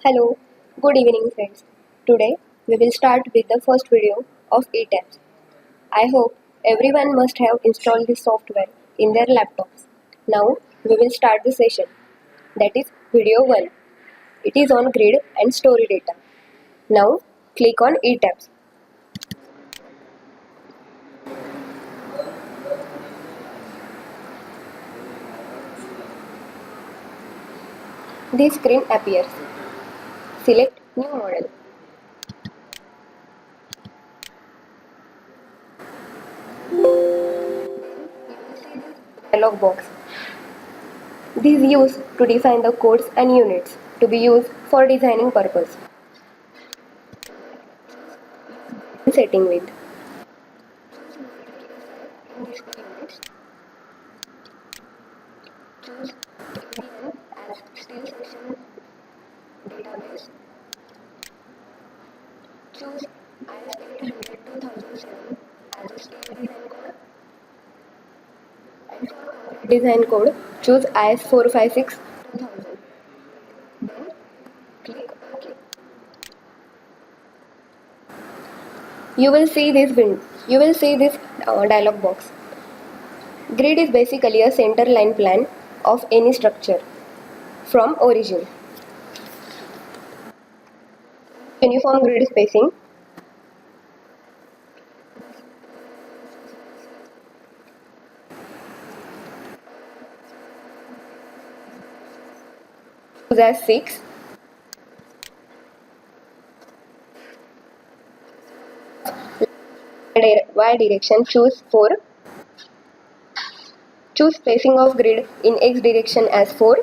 Hello, good evening friends. Today we will start with the first video of eTabs. I hope everyone must have installed this software in their laptops. Now we will start the session. That is video 1. It is on grid and story data. Now click on eTabs. This screen appears. Select new model. Dialog box. This is used to define the codes and units to be used for designing purpose. Setting with choose as steel section database. Choose IS800 2007 as a steel design code. And for design code, choose IS456 2000. Then click OK. You will see this dialog box. Grid is basically a center line plan of any structure from origin. Uniform grid spacing. Choose as 6. Y direction, choose 4. Choose spacing of grid in X direction as 4.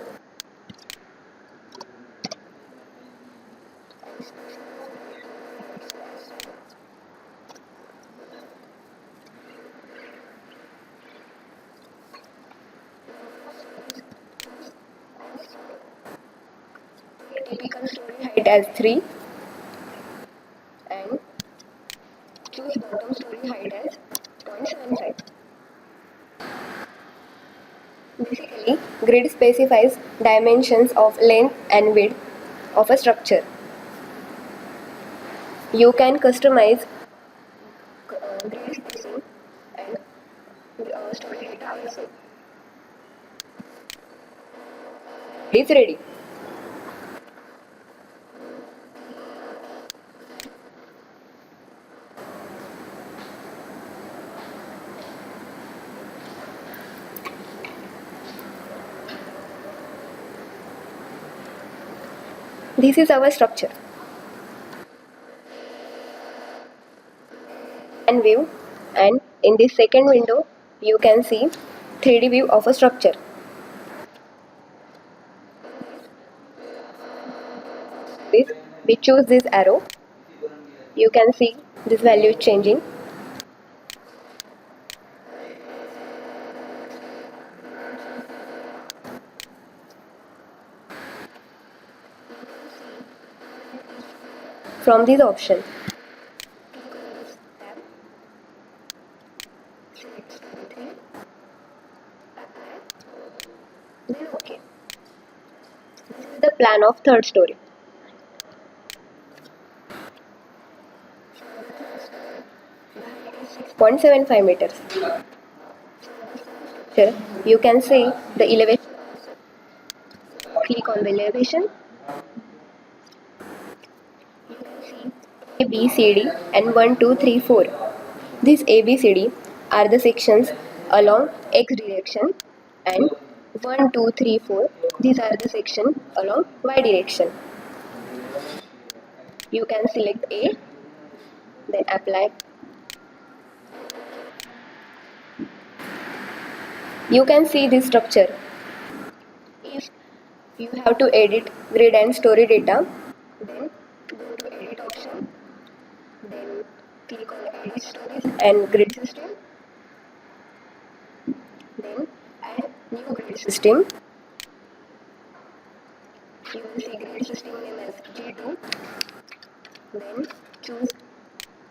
Typical story height as 3 and choose bottom story height as 0.75. Basically, grid specifies dimensions of length and width of a structure. You can customize grid spacing and story data also. It is ready. This is our structure. And view, and in this second window you can see 3D view of a structure. This we choose this arrow. You can see this value is changing. From this option, then OK. This is the plan of third story. Point 75 meters. Here you can see the elevation. Click on the elevation. You can see A, B, C, D and 1, 2, 3, 4. These A, B, C, D are the sections along X direction, and 1, 2, 3, 4. These are the sections along Y direction. You can select A, then apply. You can see this structure. If you have to edit grid and story data, then go to edit option, then click on edit stories and grid system, then add new grid system. You will see grid system name as G2, then choose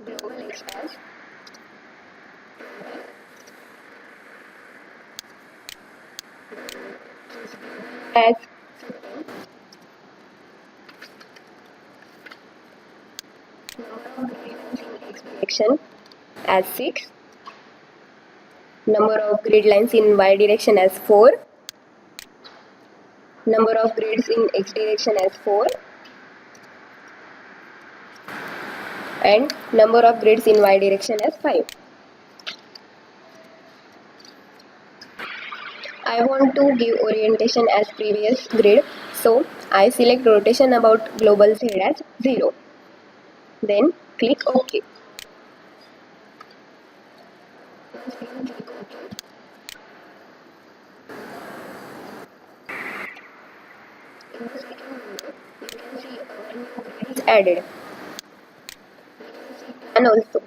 global X as 20, choose global as 15, Direction as 6. Number of grid lines in y direction as 4. Number of grids in x direction as 4. And number of grids in y direction as 5. I want to give orientation as previous grid, so I select rotation about global Z as 0. Then click OK. In the second window, you can see our new grid is added. And also,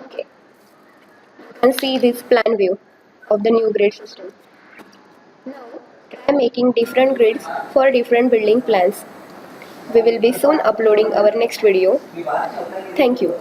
okay, you can see this plan view of the new grid system. Now, try making different grids for different building plans. We will be soon uploading our next video. Thank you.